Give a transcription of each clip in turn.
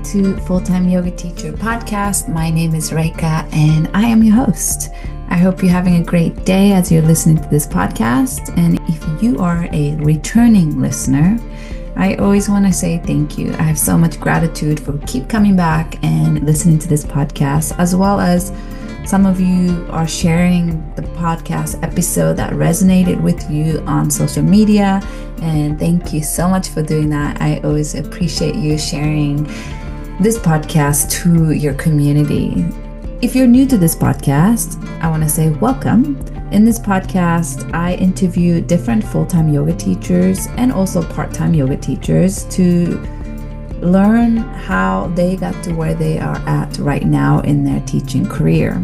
to Full-Time Yoga Teacher Podcast. My name is Reika and I am your host. I hope you're having a great day as you're listening to this podcast. And if you are a returning listener, I always want to say thank you. I have so much gratitude for keep coming back and listening to this podcast, as well as some of you are sharing the podcast episode that resonated with you on social media. And thank you so much for doing that. I always appreciate you sharing this podcast to your community. If you're new to this podcast, I want to say welcome. In this podcast, I interview different full-time yoga teachers and also part-time yoga teachers to learn how they got to where they are at right now in their teaching career.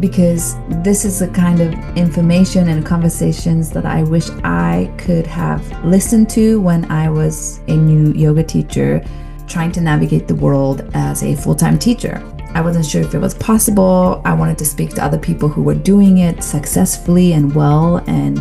Because this is the kind of information and conversations that I wish I could have listened to when I was a new yoga teacher trying to navigate the world as a full-time teacher. I wasn't sure if it was possible. I wanted to speak to other people who were doing it successfully and well, and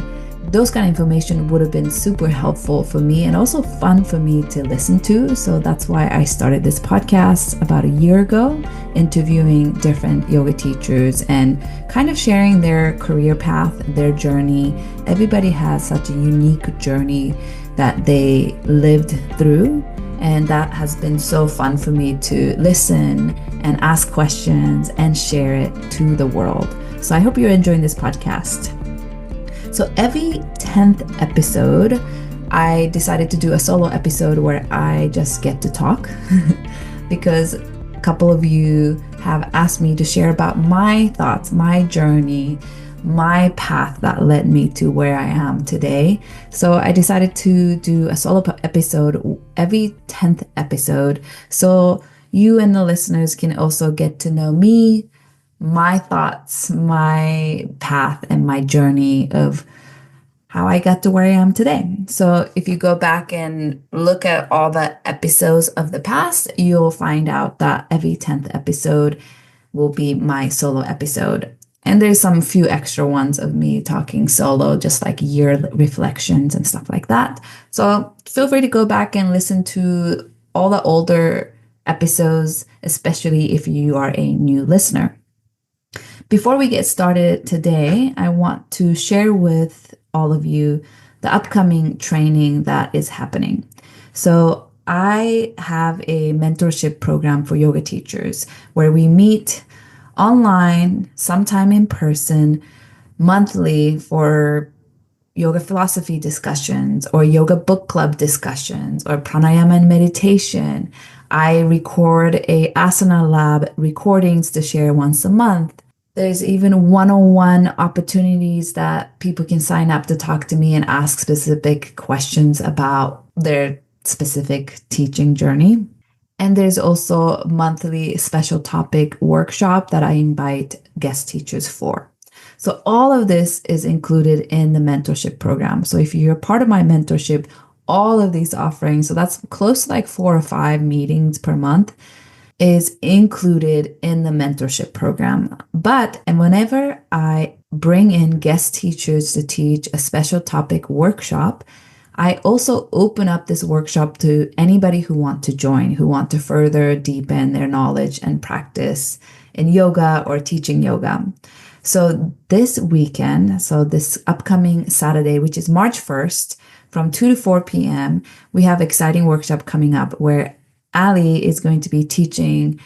those kind of information would have been super helpful for me and also fun for me to listen to. So that's why I started this podcast about a year ago, interviewing different yoga teachers and kind of sharing their career path, their journey. Everybody has such a unique journey that they lived through. And that has been so fun for me to listen and ask questions and share it to the world. So I hope you're enjoying this podcast. So every 10th episode, I decided to do a solo episode where I just get to talk because a couple of you have asked me to share about my thoughts, my journey, my path that led me to where I am today. So I decided to do a solo episode every 10th episode. So you and the listeners can also get to know me, my thoughts, my path, and my journey of how I got to where I am today. So if you go back and look at all the episodes of the past, you'll find out that every 10th episode will be my solo episode. And there's some few extra ones of me talking solo, just like year reflections and stuff like that. So feel free to go back and listen to all the older episodes, especially if you are a new listener. Before we get started today, I want to share with all of you the upcoming training that is happening. So I have a mentorship program for yoga teachers where we meet online, sometime in person, monthly for yoga philosophy discussions or yoga book club discussions or pranayama and meditation. I record a asana lab recordings to share once a month. There's even one-on-one opportunities that people can sign up to talk to me and ask specific questions about their specific teaching journey. And there's also monthly special topic workshop that I invite guest teachers for. So all of this is included in the mentorship program. So if you're part of my mentorship, all of these offerings, so that's close to like 4 or 5 meetings per month, is included in the mentorship program. And whenever I bring in guest teachers to teach a special topic workshop, I also open up this workshop to anybody who want to join, who want to further deepen their knowledge and practice in yoga or teaching yoga. So this weekend, so this upcoming Saturday, which is March 1st, from 2 to 4 p.m., we have exciting workshop coming up where Ali is going to be teaching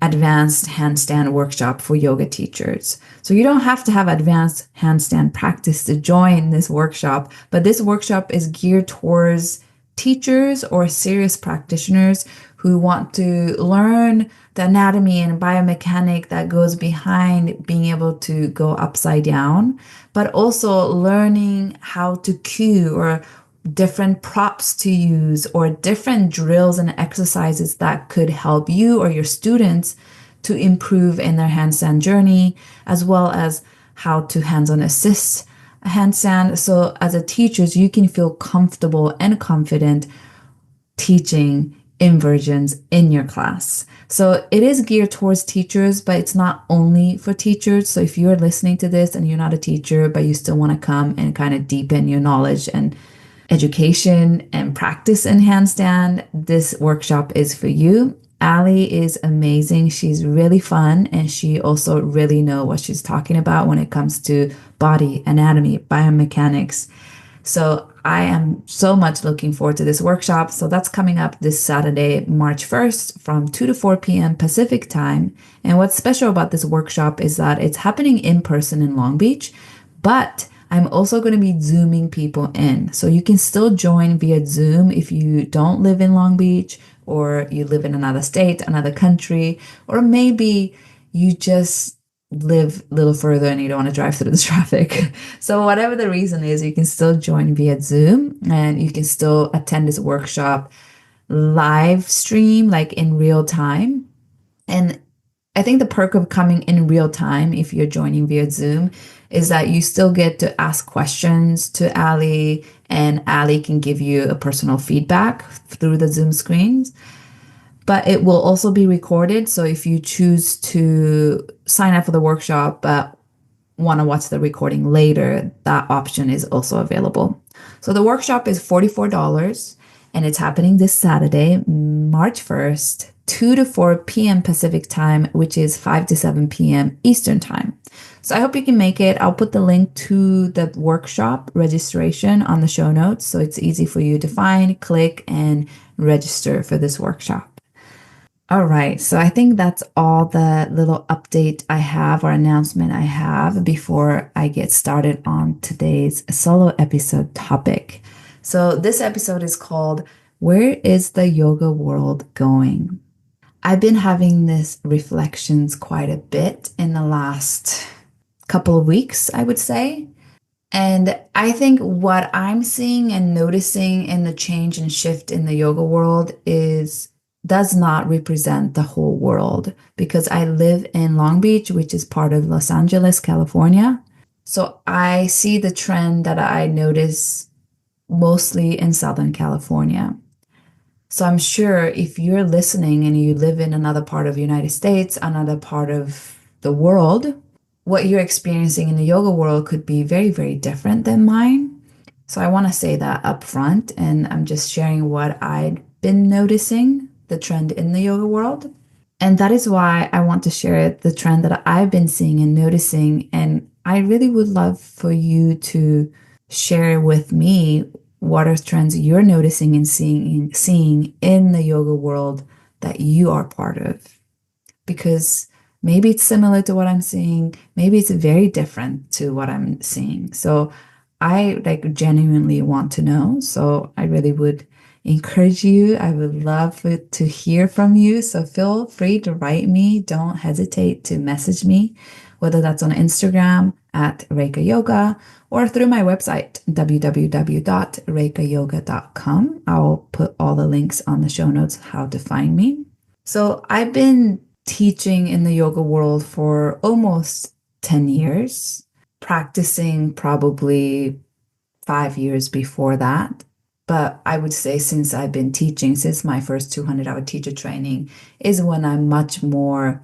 advanced handstand workshop for yoga teachers. So you don't have to have advanced handstand practice to join this workshop, but this workshop is geared towards teachers or serious practitioners who want to learn the anatomy and biomechanic that goes behind being able to go upside down, but also learning how to cue or different props to use or different drills and exercises that could help you or your students to improve in their handstand journey, as well as how to hands-on assist a handstand. So as a teacher, you can feel comfortable and confident teaching inversions in your class. So it is geared towards teachers, but it's not only for teachers. So if you're listening to this and you're not a teacher, but you still want to come and kind of deepen your knowledge and education and practice in handstand, this workshop is for you. Ali is amazing. She's really fun and she also really know what she's talking about when it comes to body anatomy, biomechanics. So I am so much looking forward to this workshop. So that's coming up this Saturday, March 1st from 2 to 4 p.m. Pacific time. And what's special about this workshop is that it's happening in person in Long Beach, but I'm also going to be Zooming people in. So you can still join via Zoom if you don't live in Long Beach or you live in another state, another country, or maybe you just live a little further and you don't want to drive through the traffic. So whatever the reason is, you can still join via Zoom and you can still attend this workshop live stream, like in real time. And I think the perk of coming in real time, if you're joining via Zoom, is that you still get to ask questions to Ali, and Ali can give you a personal feedback through the Zoom screens. But it will also be recorded. So if you choose to sign up for the workshop but want to watch the recording later, that option is also available. So the workshop is $44 and it's happening this Saturday, March 1st, 2 to 4 p.m. Pacific time, which is 5 to 7 p.m. Eastern time. So I hope you can make it. I'll put the link to the workshop registration on the show notes so it's easy for you to find, click, and register for this workshop. All right, so I think that's all the little update I have or announcement I have before I get started on today's solo episode topic. So this episode is called Where is the Yoga World Going? I've been having this reflections quite a bit in the last couple of weeks, I would say. And I think what I'm seeing and noticing in the change and shift in the yoga world does not represent the whole world because I live in Long Beach, which is part of Los Angeles, California. So I see the trend that I notice mostly in Southern California. So I'm sure if you're listening and you live in another part of the United States, another part of the world, what you're experiencing in the yoga world could be very, very different than mine. So I want to say that up front, and I'm just sharing what I've been noticing, the trend in the yoga world. And that is why I want to share the trend that I've been seeing and noticing. And I really would love for you to share with me what are trends you're noticing and seeing in the yoga world that you are part of. Because maybe it's similar to what I'm seeing, maybe it's very different to what I'm seeing. So I genuinely want to know. So I really would encourage you. I would love to hear from you. So feel free to write me. Don't hesitate to message me, whether that's on Instagram at Reika Yoga or through my website, www.reikayoga.com. I'll put all the links on the show notes, how to find me. So I've been teaching in the yoga world for almost 10 years, practicing probably 5 years before that. But I would say since I've been teaching, since my first 200-hour teacher training is when I'm much more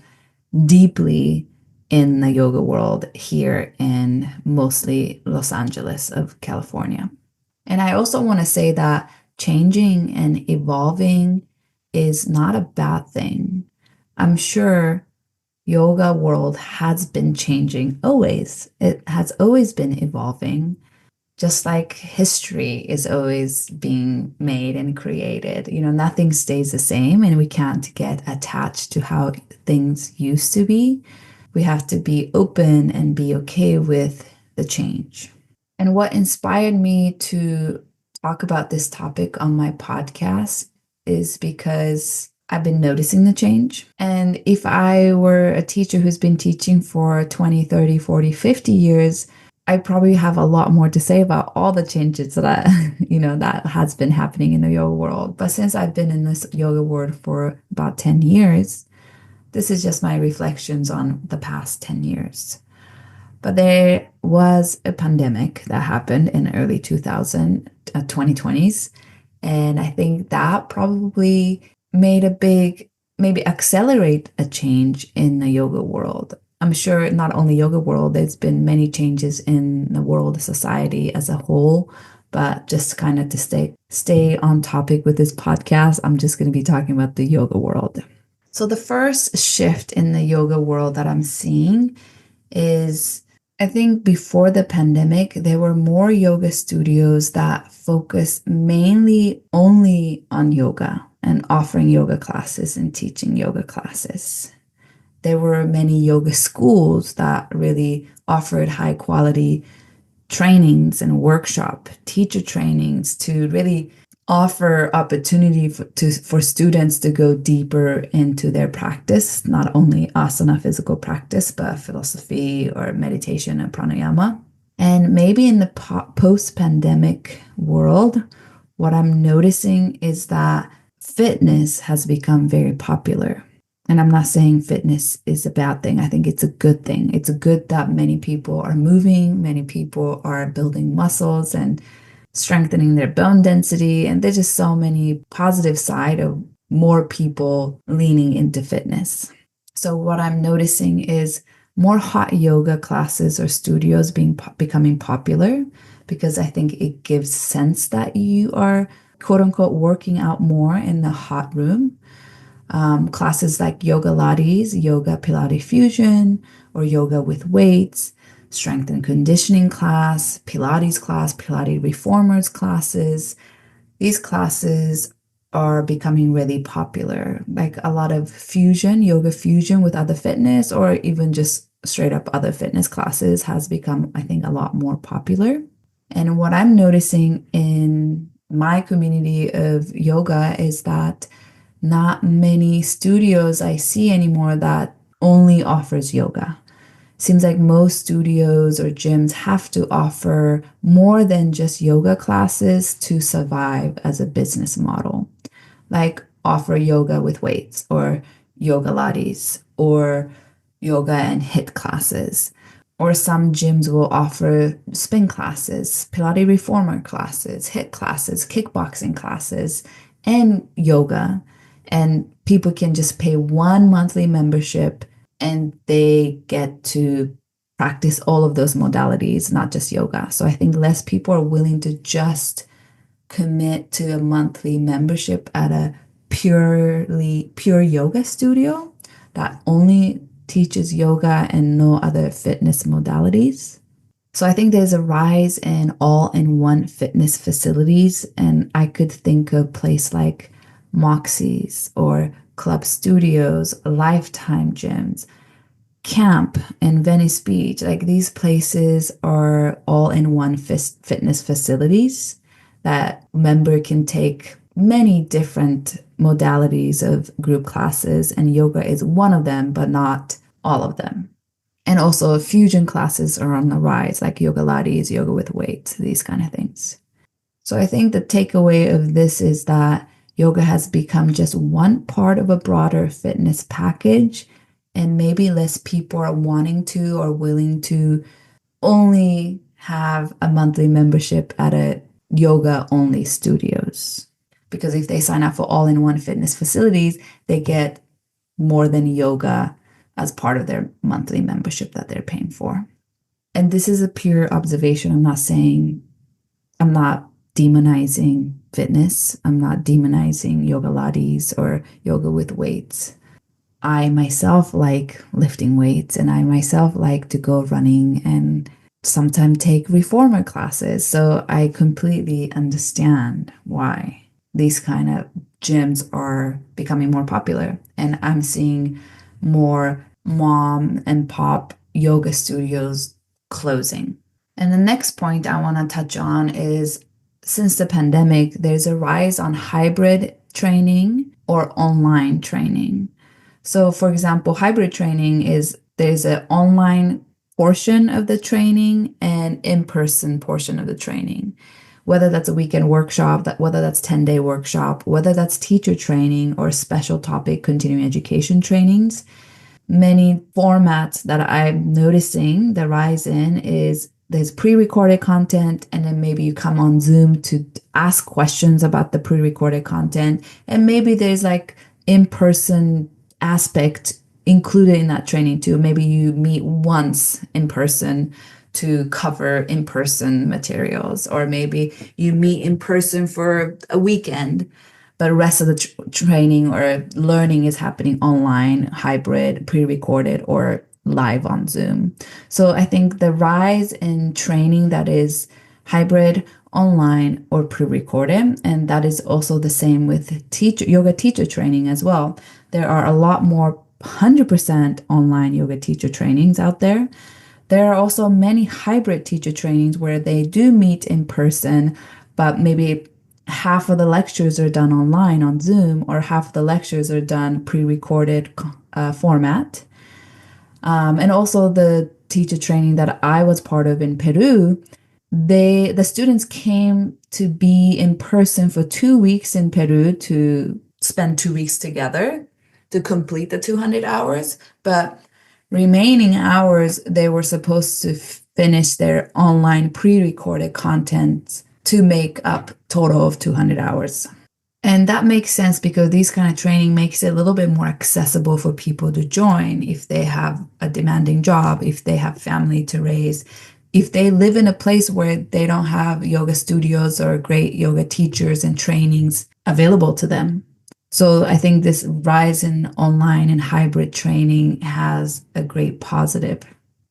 deeply in the yoga world here in mostly Los Angeles of California. And I also want to say that changing and evolving is not a bad thing. I'm sure yoga world has been changing always. It has always been evolving. Just like history is always being made and created, nothing stays the same and we can't get attached to how things used to be. We have to be open and be okay with the change. And what inspired me to talk about this topic on my podcast is because I've been noticing the change. And if I were a teacher who's been teaching for 20, 30, 40, 50 years, I probably have a lot more to say about all the changes that, that has been happening in the yoga world. But since I've been in this yoga world for about 10 years, this is just my reflections on the past 10 years. But there was a pandemic that happened in early 2020s. And I think that probably made maybe accelerate a change in the yoga world. I'm sure not only yoga world, there's been many changes in the world, society as a whole, but just to stay on topic with this podcast, I'm just going to be talking about the yoga world. So the first shift in the yoga world that I'm seeing is, I think before the pandemic, there were more yoga studios that focused mainly only on yoga and offering yoga classes and teaching yoga classes. There were many yoga schools that really offered high quality trainings and workshop teacher trainings to really offer opportunity for students to go deeper into their practice, not only asana physical practice, but philosophy or meditation and pranayama. And maybe in the post-pandemic world, what I'm noticing is that fitness has become very popular. And I'm not saying fitness is a bad thing. I think it's a good thing. It's good that many people are moving, many people are building muscles and strengthening their bone density. And there's just so many positive side of more people leaning into fitness. So what I'm noticing is more hot yoga classes or studios becoming popular, because I think it gives sense that you are quote unquote working out more in the hot room. Classes like yoga lattes, yoga Pilates fusion, or yoga with weights, strength and conditioning class, Pilates reformers classes. These classes are becoming really popular. Like a lot of fusion, yoga fusion with other fitness, or even just straight up other fitness classes has become, I think, a lot more popular. And what I'm noticing in my community of yoga is that not many studios I see anymore that only offers yoga. Seems like most studios or gyms have to offer more than just yoga classes to survive as a business model. Like offer yoga with weights or yoga lattes or yoga and HIIT classes. Or some gyms will offer spin classes, Pilates reformer classes, HIIT classes, kickboxing classes, and yoga. And people can just pay one monthly membership and they get to practice all of those modalities, not just yoga. So I think less people are willing to just commit to a monthly membership at a pure yoga studio that only teaches yoga and no other fitness modalities. So I think there's a rise in all-in-one fitness facilities, and I could think of place like Moxie's or Club Studios, Lifetime gyms, Camp in Venice Beach. Like these places are all-in-one fitness facilities that member can take many different modalities of group classes, and yoga is one of them, but not all of them. And also fusion classes are on the rise, like yoga lattes, yoga with weights, these kind of things. So I think the takeaway of this is that yoga has become just one part of a broader fitness package, and maybe less people are wanting to or willing to only have a monthly membership at a yoga only studios. Because if they sign up for all-in-one fitness facilities, they get more than yoga as part of their monthly membership that they're paying for. And this is a pure observation. I'm not demonizing fitness. I'm not demonizing yoga lattes or yoga with weights. I myself like lifting weights, and I myself like to go running and sometimes take reformer classes. So I completely understand why these kind of gyms are becoming more popular. And I'm seeing more mom and pop yoga studios closing. And the next point I want to touch on is, since the pandemic, there's a rise on hybrid training or online training. So for example, hybrid training is there's an online portion of the training and in-person portion of the training. Whether that's a weekend workshop, whether that's 10-day workshop, whether that's teacher training or special topic continuing education trainings, many formats that I'm noticing the rise in is there's pre-recorded content, and then maybe you come on Zoom to ask questions about the pre-recorded content, and maybe there's like in-person aspect included in that training too. Maybe you meet once in person to cover in-person materials, or maybe you meet in person for a weekend, but the rest of the training or learning is happening online, hybrid, pre-recorded, or live on Zoom. So I think the rise in training that is hybrid, online, or pre-recorded, and that is also the same with yoga teacher training as well. There are a lot more 100% online yoga teacher trainings out there. There are also many hybrid teacher trainings where they do meet in person, but maybe half of the lectures are done online on Zoom, or half of the lectures are done pre-recorded format. And also the teacher training that I was part of in Peru, the students came to be in person for 2 weeks in Peru to spend 2 weeks together to complete the 200 hours. But remaining hours, they were supposed to finish their online pre-recorded content to make up total of 200 hours. And that makes sense because these kind of training makes it a little bit more accessible for people to join if they have a demanding job, if they have family to raise, if they live in a place where they don't have yoga studios or great yoga teachers and trainings available to them. So I think this rise in online and hybrid training has a great positive.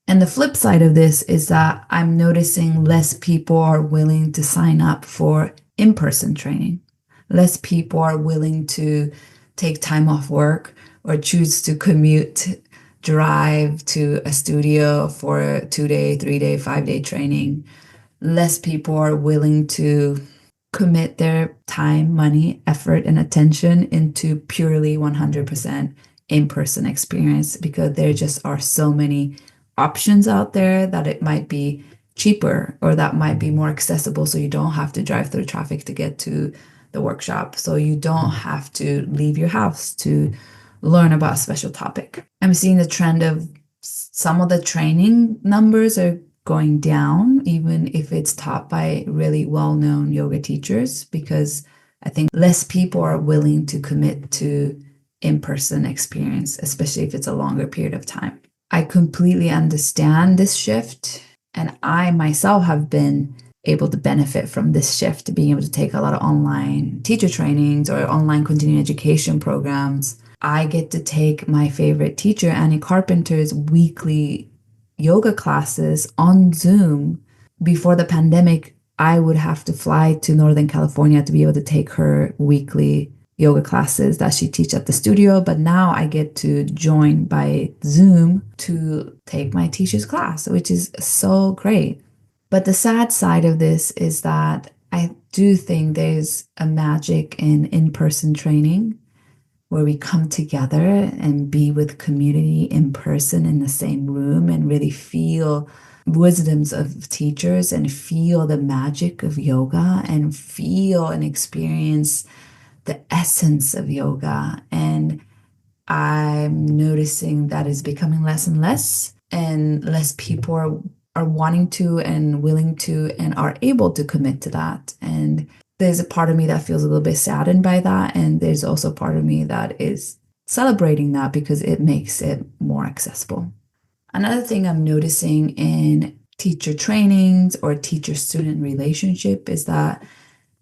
And the flip side of this is that I'm noticing less people are willing to sign up for in-person training. Less people are willing to take time off work or choose to commute, drive to a studio for a 2-day, 3-day, 5-day training. Less people are willing to commit their time, money, effort, and attention into purely 100% in-person experience because there just are so many options out there that it might be cheaper or that might be more accessible so you don't have to drive through traffic to get to the workshop. So you don't have to leave your house to learn about a special topic. I'm seeing the trend of some of the training numbers are going down, even if it's taught by really well-known yoga teachers, because I think less people are willing to commit to in-person experience, especially if it's a longer period of time. I completely understand this shift, and I myself have been able to benefit from this shift, being able to take a lot of online teacher trainings or online continuing education programs. I get to take my favorite teacher, Annie Carpenter's weekly yoga classes on Zoom. Before the pandemic, I would have to fly to Northern California to be able to take her weekly yoga classes that she teaches at the studio. But now I get to join by Zoom to take my teacher's class, which is so great. But the sad side of this is that I do think there's a magic in in-person training where we come together and be with community in person in the same room and really feel wisdoms of teachers and feel the magic of yoga and feel and experience the essence of yoga. And I'm noticing that is becoming less and less, and less people are wanting to and willing to and are able to commit to that. And there's a part of me that feels a little bit saddened by that. And there's also a part of me that is celebrating that because it makes it more accessible. Another thing I'm noticing in teacher trainings or teacher-student relationship is that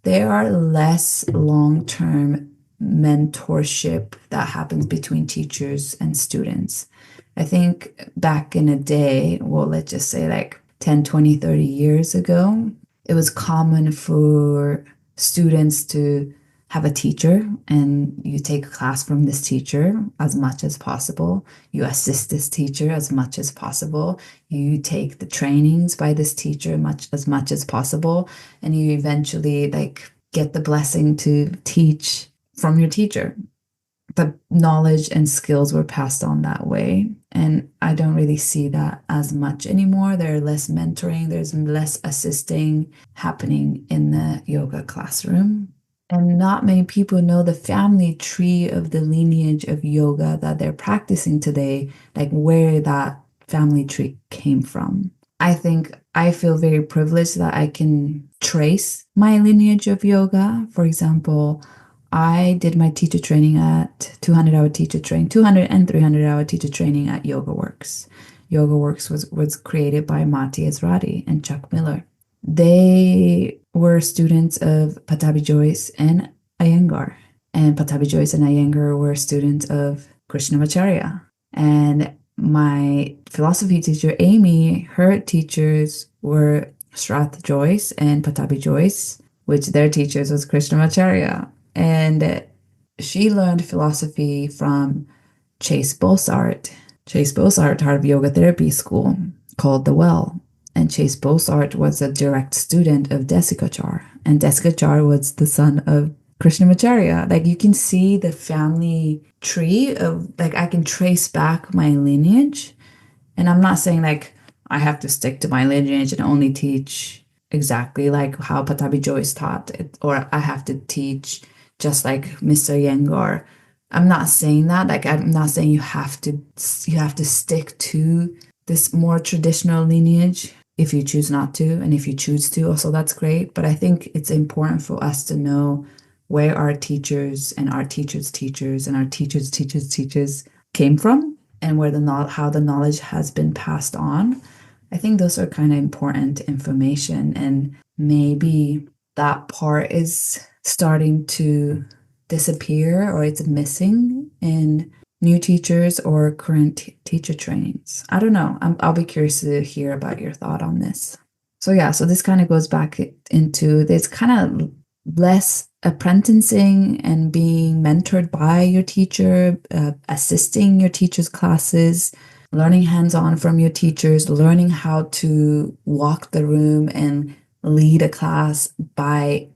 there are less long-term mentorship that happens between teachers and students. I think back in a day, well, let's just say like 10, 20, 30 years ago, it was common for students to have a teacher and you take a class from this teacher as much as possible. You assist this teacher as much as possible. You take the trainings by this teacher as much as possible. And you eventually get the blessing to teach from your teacher. The knowledge and skills were passed on that way. And I don't really see that as much anymore. There's less mentoring, there's less assisting happening in the yoga classroom. And not many people know the family tree of the lineage of yoga that they're practicing today, like where that family tree came from. I think I feel very privileged that I can trace my lineage of yoga. For example, I did my teacher training at 200-hour teacher training, 200 and 300-hour teacher training at YogaWorks. YogaWorks was created by Mati Ezrati and Chuck Miller. They were students of Patabi Joyce and Iyengar. And Patabi Joyce and Iyengar were students of Krishnamacharya. And my philosophy teacher, Amy, her teachers were Shrath Joyce and Patabi Joyce, which their teachers was Krishnamacharya. And she learned philosophy from Chase Bossart. Chase Bossart had a yoga therapy school called The Well. And Chase Bossart was a direct student of Desikachar. And Desikachar was the son of Krishnamacharya. Like, you can see the family tree of, like, I can trace back my lineage. And I'm not saying like I have to stick to my lineage and only teach exactly like how Patabi Joyce taught it, or I have to teach just like Mr. Yengar. I'm not saying that. Like, I'm not saying you have to stick to this more traditional lineage if you choose not to, and if you choose to, also that's great. But I think it's important for us to know where our teachers and our teachers' teachers and our teachers' teachers' teachers came from, and where how the knowledge has been passed on. I think those are kind of important information, and maybe that part is starting to disappear, or it's missing in new teachers or current teacher trainings. I don't know. I'll be curious to hear about your thought on this. So yeah, so this kind of goes back into this kind of less apprenticing and being mentored by your teacher, assisting your teacher's classes, learning hands-on from your teachers, learning how to walk the room and lead a class by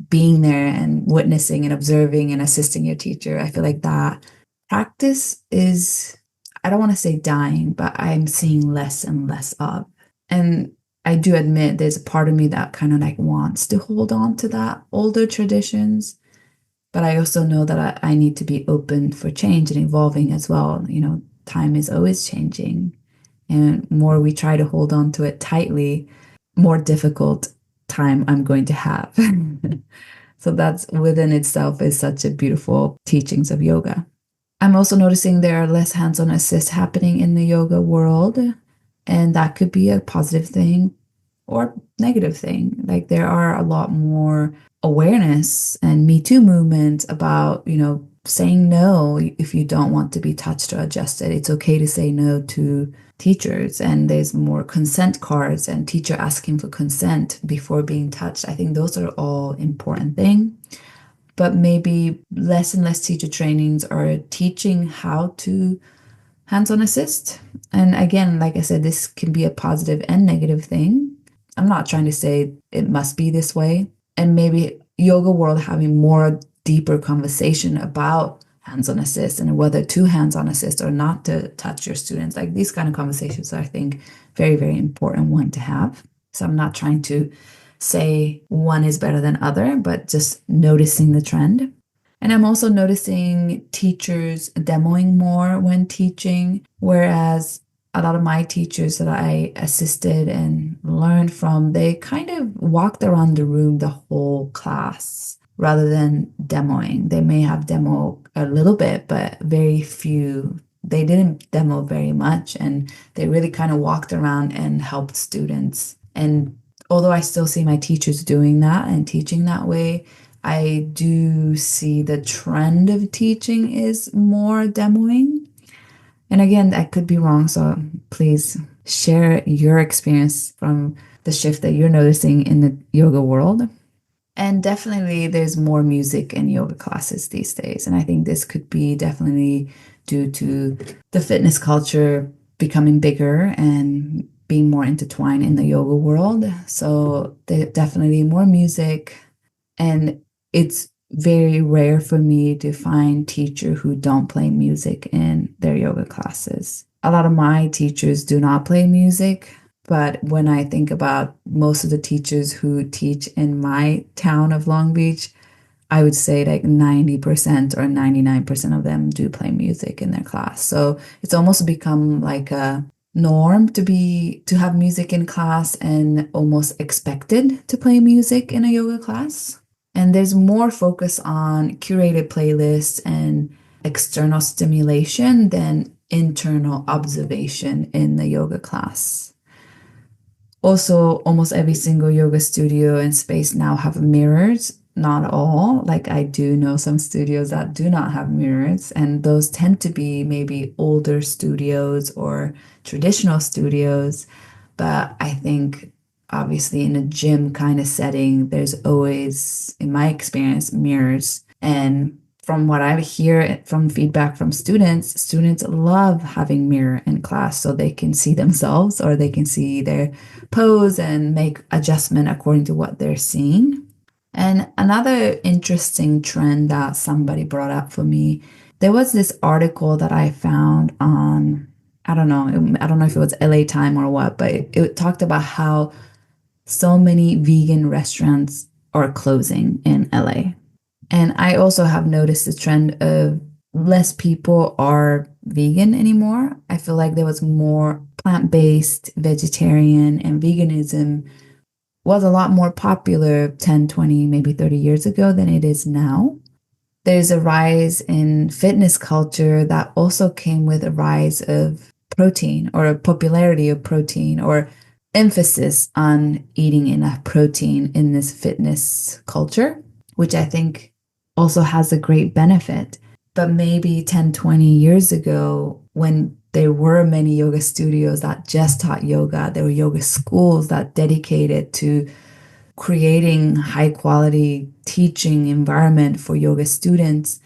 being there and witnessing and observing and assisting your teacher. I feel like that practice is, I don't want to say dying, but I'm seeing less and less of. And I do admit there's a part of me that kind of like wants to hold on to that older traditions, but I also know that I need to be open for change and evolving as well. You know, time is always changing, and more we try to hold on to it tightly, more difficult time I'm going to have. So that's within itself is such a beautiful teachings of yoga. I'm also noticing there are less hands-on assist happening in the yoga world, and that could be a positive thing or negative thing. Like, there are a lot more awareness and Me Too movement about, you know, saying no if you don't want to be touched or adjusted. It's okay to say no to teachers, and there's more consent cards and teacher asking for consent before being touched. I think those are all important things. But maybe less and less teacher trainings are teaching how to hands-on assist. And again, like I said, this can be a positive and negative thing. I'm not trying to say it must be this way. And maybe yoga world having more deeper conversation about hands-on assist and whether to hands-on assist or not to touch your students. Like, these kind of conversations are, I think, very, very important one to have. So I'm not trying to say one is better than other, but just noticing the trend. And I'm also noticing teachers demoing more when teaching, whereas a lot of my teachers that I assisted and learned from, they kind of walked around the room the whole class rather than demoing. They may have demo a little bit, but very few. They didn't demo very much, and they really kind of walked around and helped students. And although I still see my teachers doing that and teaching that way, I do see the trend of teaching is more demoing. And again, I could be wrong, so please share your experience from the shift that you're noticing in the yoga world. And definitely there's more music in yoga classes these days. And I think this could be definitely due to the fitness culture becoming bigger and being more intertwined in the yoga world. So there's definitely more music, and it's very rare for me to find teachers who don't play music in their yoga classes. A lot of my teachers do not play music, but when I think about most of the teachers who teach in my town of Long Beach, I would say like 90% or 99% of them do play music in their class. So it's almost become like a norm to have music in class, and almost expected to play music in a yoga class. And there's more focus on curated playlists and external stimulation than internal observation in the yoga class. Also, almost every single yoga studio and space now have mirrors not all. Like I do know some studios that do not have mirrors, and those tend to be maybe older studios or traditional studios. But I think obviously in a gym kind of setting, there's always, in my experience, mirrors. And from what I hear from feedback from students love having mirror in class so they can see themselves or they can see their pose and make adjustment according to what they're seeing. And another interesting trend that somebody brought up for me, there was this article that I found on, I don't know if it was LA Time or what, but it talked about how so many vegan restaurants are closing in LA. And I also have noticed the trend of less people are vegan anymore. I feel like there was more plant-based, vegetarian, and veganism was a lot more popular 10, 20, maybe 30 years ago than it is now. There's a rise in fitness culture that also came with a rise of protein or a popularity of protein or emphasis on eating enough protein in this fitness culture, which I think also has a great benefit. But maybe 10, 20 years ago, when there were many yoga studios that just taught yoga, there were yoga schools that dedicated to creating high quality teaching environment for yoga students.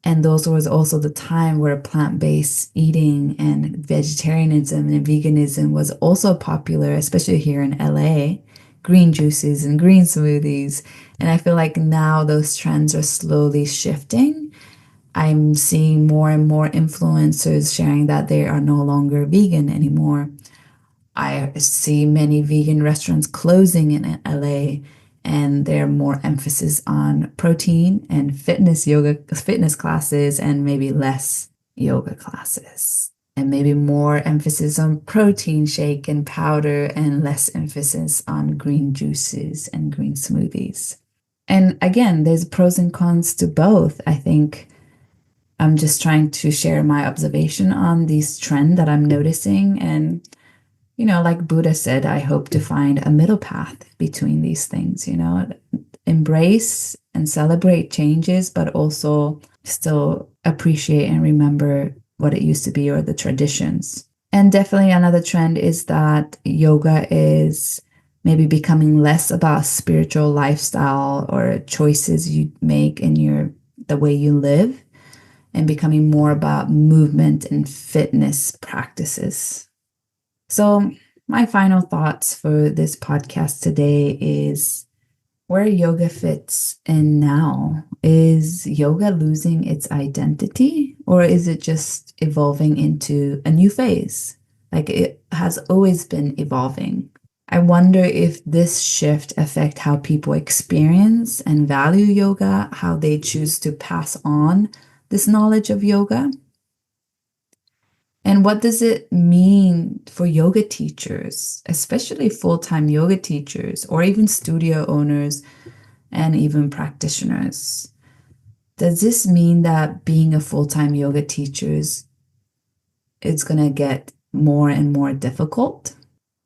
And those was also the time where plant-based eating and vegetarianism and veganism was also popular, especially here in LA, green juices and green smoothies. And I feel like now those trends are slowly shifting. I'm seeing more and more influencers sharing that they are no longer vegan anymore. I see many vegan restaurants closing in LA, and there are more emphasis on protein and fitness classes, and maybe less yoga classes. And maybe more emphasis on protein shake and powder, and less emphasis on green juices and green smoothies. And again, there's pros and cons to both. I think I'm just trying to share my observation on this trend that I'm noticing. And like Buddha said, I hope to find a middle path between these things, embrace and celebrate changes, but also still appreciate and remember what it used to be or the traditions. And definitely another trend is that yoga is maybe becoming less about spiritual lifestyle or choices you make in the way you live, and becoming more about movement and fitness practices. So, my final thoughts for this podcast today is where yoga fits in now. Is yoga losing its identity, or is it just evolving into a new phase? Like it has always been evolving. I wonder if this shift affects how people experience and value yoga, how they choose to pass on this knowledge of yoga. And what does it mean for yoga teachers, especially full-time yoga teachers, or even studio owners and even practitioners? Does this mean that being a full-time yoga teacher is going to get more and more difficult?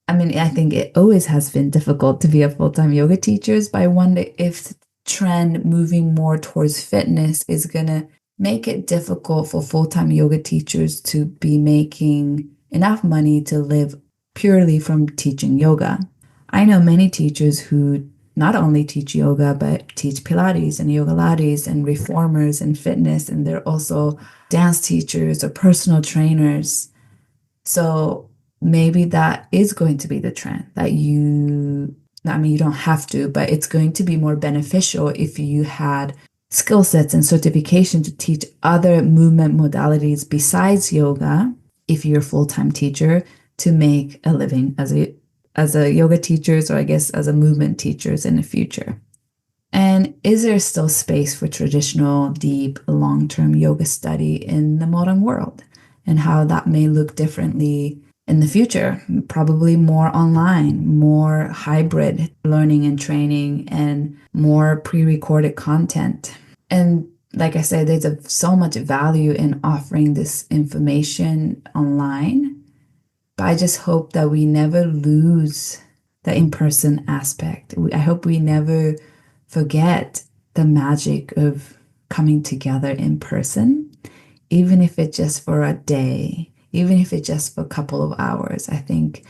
I mean, I think it always has been difficult to be a full-time yoga teacher, but I wonder if trend moving more towards fitness is going to make it difficult for full-time yoga teachers to be making enough money to live purely from teaching yoga. I know many teachers who not only teach yoga, but teach Pilates and yoga Lattes and reformers and fitness, and they're also dance teachers or personal trainers. So maybe that is going to be the trend that you don't have to, but it's going to be more beneficial if you had skill sets and certification to teach other movement modalities besides yoga, if you're a full-time teacher, to make a living as a yoga teachers, or I guess as a movement teachers in the future. And is there still space for traditional, deep, long-term yoga study in the modern world, and how that may look differently in the future? Probably more online, more hybrid learning and training, and more pre-recorded content. And like I said, there's so much value in offering this information online. But I just hope that we never lose the in-person aspect. I hope we never forget the magic of coming together in person, even if it's just for a day, even if it's just for a couple of hours. I think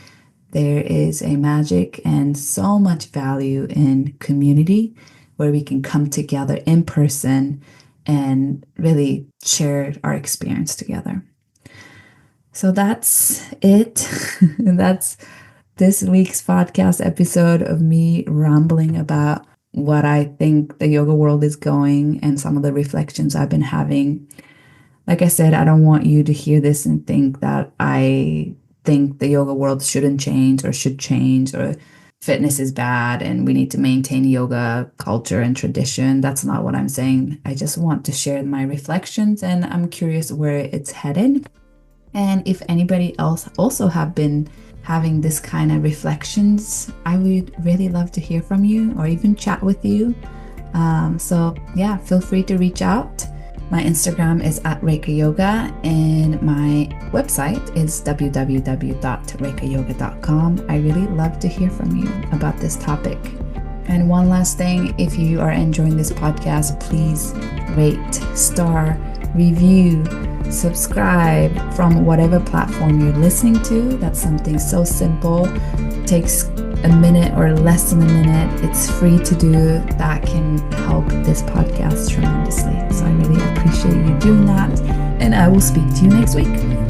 there is a magic and so much value in community where we can come together in person and really share our experience together. So that's it. That's this week's podcast episode of me rambling about what I think the yoga world is going and some of the reflections I've been having. Like I said, I don't want you to hear this and think that I think the yoga world shouldn't change or should change, or fitness is bad and we need to maintain yoga culture and tradition. That's not what I'm saying. I just want to share my reflections, and I'm curious where it's headed. And if anybody else also have been having this kind of reflections, I would really love to hear from you or even chat with you. So yeah, feel free to reach out. My Instagram is @Reika Yoga, and my website is www.reikayoga.com. I really love to hear from you about this topic. And one last thing, if you are enjoying this podcast, please rate, star, review, subscribe from whatever platform you're listening to. That's something so simple. It takes a minute or less than a minute. It's free to do. That can help this podcast tremendously. So I really appreciate you doing that. And I will speak to you next week.